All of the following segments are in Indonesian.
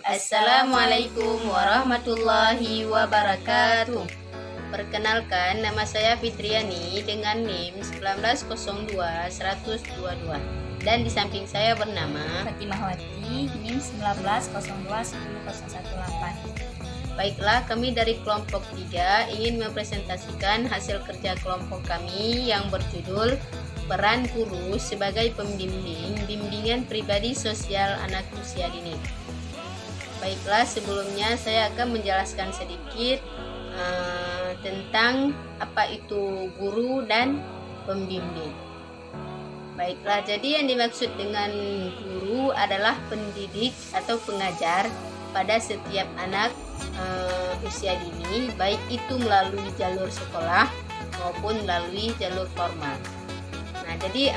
Assalamualaikum warahmatullahi wabarakatuh. Perkenalkan, nama saya Fitriani dengan NIM 1902-122 dan di samping saya bernama Fatimahwati, NIM 1902-10118. Baiklah, kami dari kelompok 3 ingin mempresentasikan hasil kerja kelompok kami yang berjudul Peran Guru sebagai Pembimbing Bimbingan Pribadi Sosial Anak Usia Dini. Baiklah, sebelumnya saya akan menjelaskan sedikit tentang apa itu guru dan pembimbing. Baiklah, jadi yang dimaksud dengan guru adalah pendidik atau pengajar pada setiap anak usia dini, baik itu melalui jalur sekolah maupun melalui jalur formal. Nah, jadi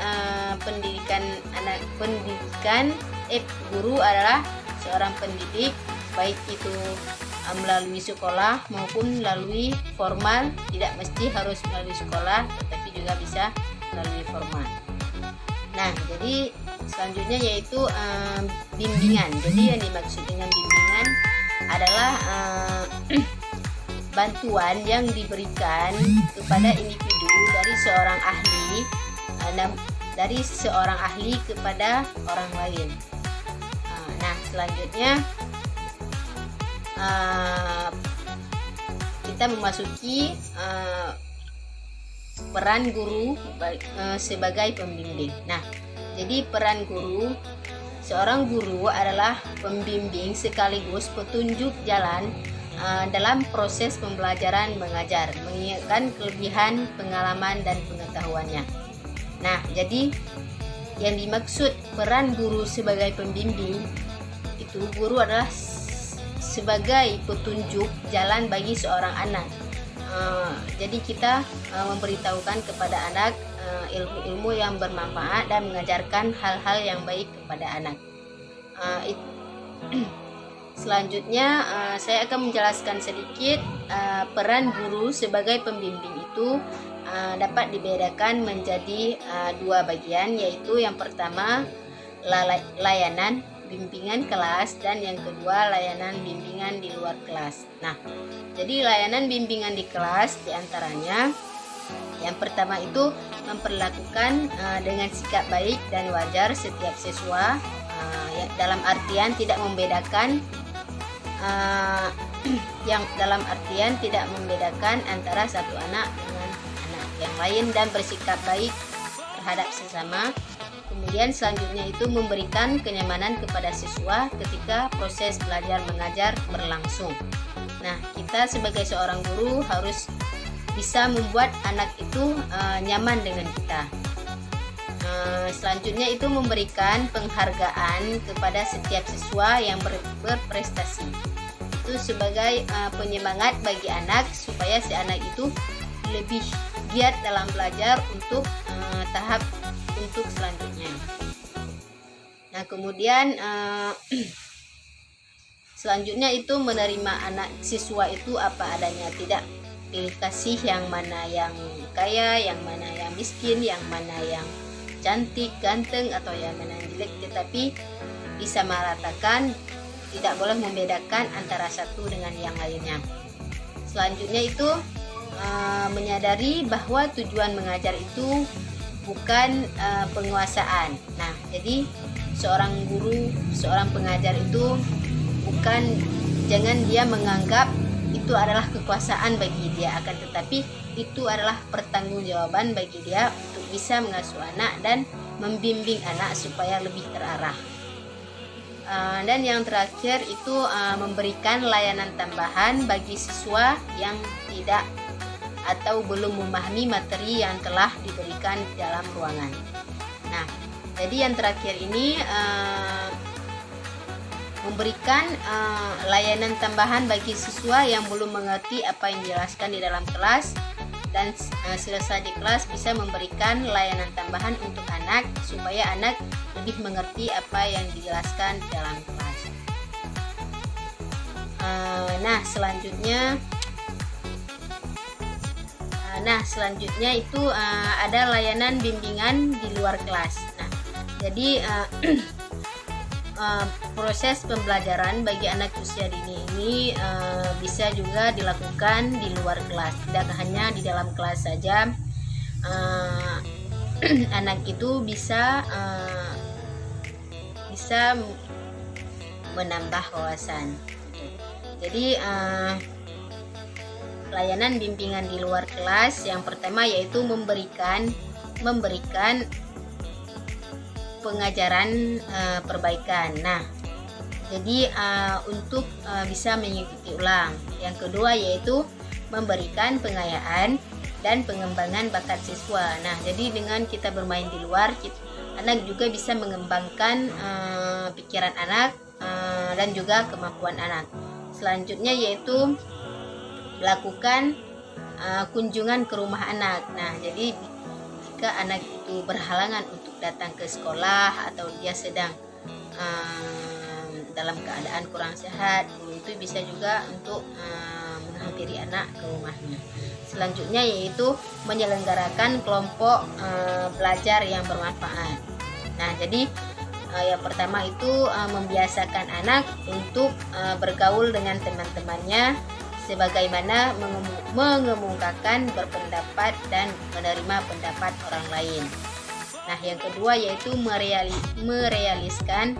guru adalah seorang pendidik, baik itu melalui sekolah maupun melalui formal. Tidak mesti harus melalui sekolah, tetapi juga bisa melalui formal. Nah, jadi selanjutnya yaitu bimbingan. Jadi yang dimaksud dengan bimbingan adalah bantuan yang diberikan kepada individu dari seorang ahli kepada orang lain. Nah, selanjutnya kita memasuki peran guru sebagai pembimbing. Nah, jadi peran guru, seorang guru adalah pembimbing sekaligus petunjuk jalan dalam proses pembelajaran mengajar, mengingatkan kelebihan, pengalaman, dan pengetahuannya. Nah, jadi yang dimaksud peran guru sebagai pembimbing itu, guru adalah sebagai petunjuk jalan bagi seorang anak. Jadi kita memberitahukan kepada anak ilmu-ilmu yang bermanfaat dan mengajarkan hal-hal yang baik kepada anak. Selanjutnya saya akan menjelaskan sedikit peran guru sebagai pembimbing itu dapat dibedakan menjadi dua bagian, yaitu yang pertama layanan bimbingan kelas dan yang kedua layanan bimbingan di luar kelas. Nah, jadi layanan bimbingan di kelas diantaranya yang pertama itu memperlakukan dengan sikap baik dan wajar setiap siswa, dalam artian tidak membedakan antara satu anak dengan anak yang lain dan bersikap baik terhadap sesama. Kemudian selanjutnya itu memberikan kenyamanan kepada siswa ketika proses belajar mengajar berlangsung. Nah, kita sebagai seorang guru harus bisa membuat anak itu nyaman dengan kita. Selanjutnya itu memberikan penghargaan kepada setiap siswa yang berprestasi. Itu sebagai penyemangat bagi anak supaya si anak itu lebih giat dalam belajar untuk tahap selanjutnya. Nah, kemudian selanjutnya itu menerima anak siswa itu apa adanya, tidak dikasih yang mana yang kaya, yang mana yang miskin, yang mana yang cantik, ganteng, atau yang mana yang jelek, tetapi disamaratakan, tidak boleh membedakan antara satu dengan yang lainnya. Selanjutnya itu menyadari bahwa tujuan mengajar itu bukan penguasaan. Nah, jadi seorang guru, seorang pengajar itu jangan dia menganggap itu adalah kekuasaan bagi dia, akan tetapi itu adalah pertanggungjawaban bagi dia untuk bisa mengasuh anak dan membimbing anak supaya lebih terarah. Dan yang terakhir itu memberikan layanan tambahan bagi siswa yang tidak atau belum memahami materi yang telah diberikan dalam ruangan. Nah, jadi yang terakhir ini memberikan layanan tambahan bagi siswa yang belum mengerti apa yang dijelaskan di dalam kelas, dan selesai di kelas bisa memberikan layanan tambahan untuk anak supaya anak lebih mengerti apa yang dijelaskan di dalam kelas. Nah, selanjutnya itu ada layanan bimbingan di luar kelas. Nah, jadi proses pembelajaran bagi anak usia dini ini bisa juga dilakukan di luar kelas, tidak hanya di dalam kelas saja. Anak itu bisa menambah wawasan. Jadi layanan bimbingan di luar kelas yang pertama yaitu memberikan pengajaran perbaikan. Nah, jadi untuk bisa mengikuti ulang. Yang kedua yaitu memberikan pengayaan dan pengembangan bakat siswa. Nah, jadi dengan kita bermain di luar, anak juga bisa mengembangkan pikiran anak dan juga kemampuan anak. Selanjutnya yaitu melakukan kunjungan ke rumah anak. Nah, jadi jika anak itu berhalangan untuk datang ke sekolah atau dia sedang dalam keadaan kurang sehat, itu bisa juga untuk menghampiri anak ke rumahnya. Selanjutnya yaitu menyelenggarakan kelompok belajar yang bermanfaat. Nah, jadi yang pertama itu membiasakan anak untuk bergaul dengan teman-temannya, sebagaimana mengemukakan berpendapat dan menerima pendapat orang lain. Nah, yang kedua yaitu merealisasikan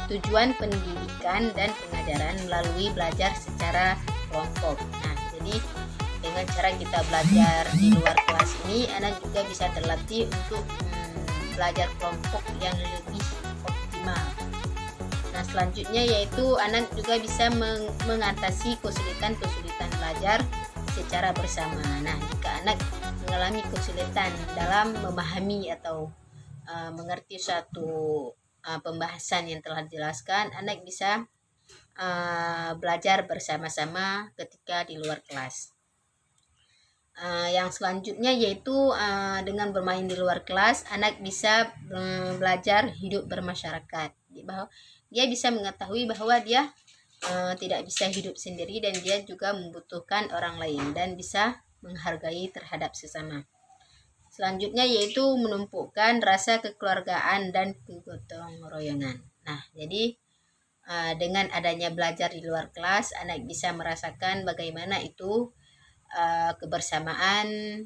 tujuan pendidikan dan pengajaran melalui belajar secara kelompok. Nah, jadi dengan cara kita belajar di luar kelas ini, anak juga bisa terlatih untuk belajar kelompok yang lebih optimal. Nah, selanjutnya yaitu anak juga bisa mengatasi kesulitan belajar secara bersama. Nah, jika anak mengalami kesulitan dalam memahami atau mengerti suatu pembahasan yang telah dijelaskan, anak bisa belajar bersama-sama ketika di luar kelas. Yang selanjutnya yaitu dengan bermain di luar kelas, anak bisa belajar hidup bermasyarakat. Bahwa dia bisa mengetahui bahwa dia tidak bisa hidup sendiri dan dia juga membutuhkan orang lain dan bisa menghargai terhadap sesama. Selanjutnya yaitu menumpukan rasa kekeluargaan dan kegotong royongan. Nah, jadi dengan adanya belajar di luar kelas, anak bisa merasakan bagaimana itu kebersamaan,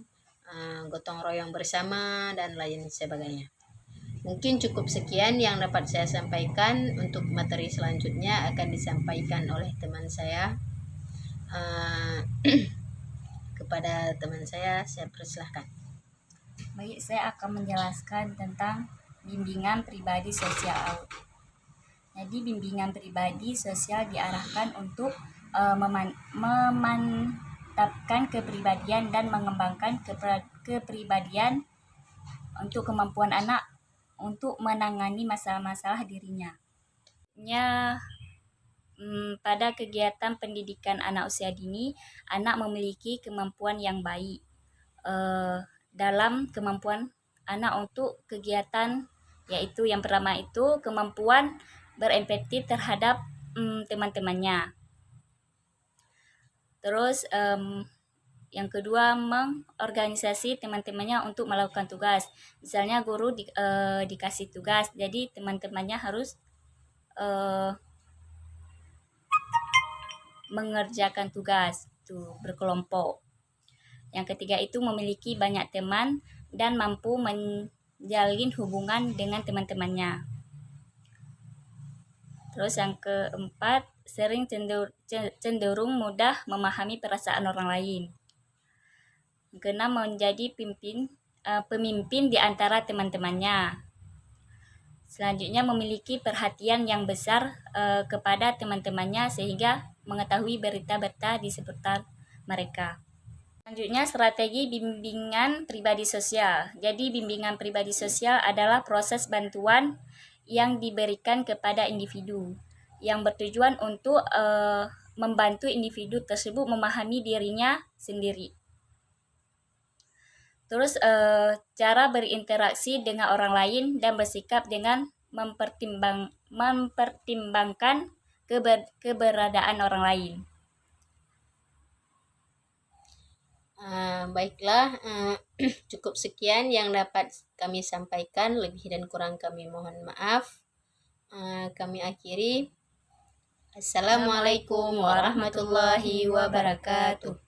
gotong royong bersama, dan lain sebagainya. Mungkin cukup sekian yang dapat saya sampaikan. Untuk materi selanjutnya akan disampaikan oleh teman saya. Kepada teman saya persilahkan. Baik, saya akan menjelaskan tentang bimbingan pribadi sosial. Jadi bimbingan pribadi sosial diarahkan untuk memantapkan kepribadian dan mengembangkan kepribadian untuk kemampuan anak untuk menangani masalah-masalah dirinya. Pada kegiatan pendidikan anak usia dini, anak memiliki kemampuan yang baik dalam kemampuan anak untuk kegiatan, yaitu yang pertama itu kemampuan berempati terhadap teman-temannya. Terus yang kedua, mengorganisasi teman-temannya untuk melakukan tugas. Misalnya guru dikasih tugas, jadi teman-temannya harus mengerjakan tugas itu berkelompok. Yang ketiga itu memiliki banyak teman dan mampu menjalin hubungan dengan teman-temannya. Terus yang keempat, sering cenderung mudah memahami perasaan orang lain. Yang keenam, menjadi pemimpin di antara teman-temannya. Selanjutnya, memiliki perhatian yang besar kepada teman-temannya sehingga mengetahui berita-berita di seputar mereka. Selanjutnya, strategi bimbingan pribadi sosial. Jadi, bimbingan pribadi sosial adalah proses bantuan yang diberikan kepada individu yang bertujuan untuk membantu individu tersebut memahami dirinya sendiri. Terus cara berinteraksi dengan orang lain dan bersikap dengan mempertimbangkan keberadaan orang lain. Baiklah, cukup sekian yang dapat kami sampaikan. Lebih dan kurang kami mohon maaf. Kami akhiri. Assalamualaikum warahmatullahi wabarakatuh.